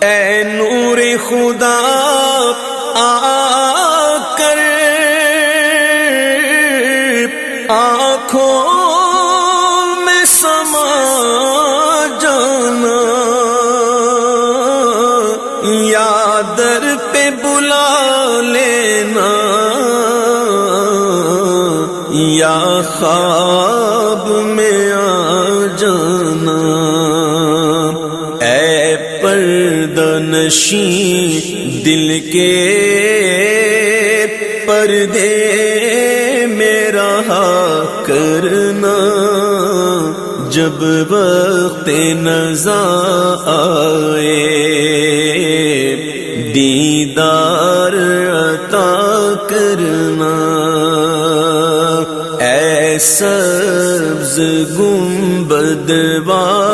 ऐ नूरे खुदा आकर आँखों में समा जाना, या दर पे बुला लेना, या ख्वाब में आ जाना। ऐ पर्दानशी दिल के पर्दे में रहा करना, जब वक्त नज़ा आए दीदार अता करना। ऐ सब्ज़ गुंबद वाले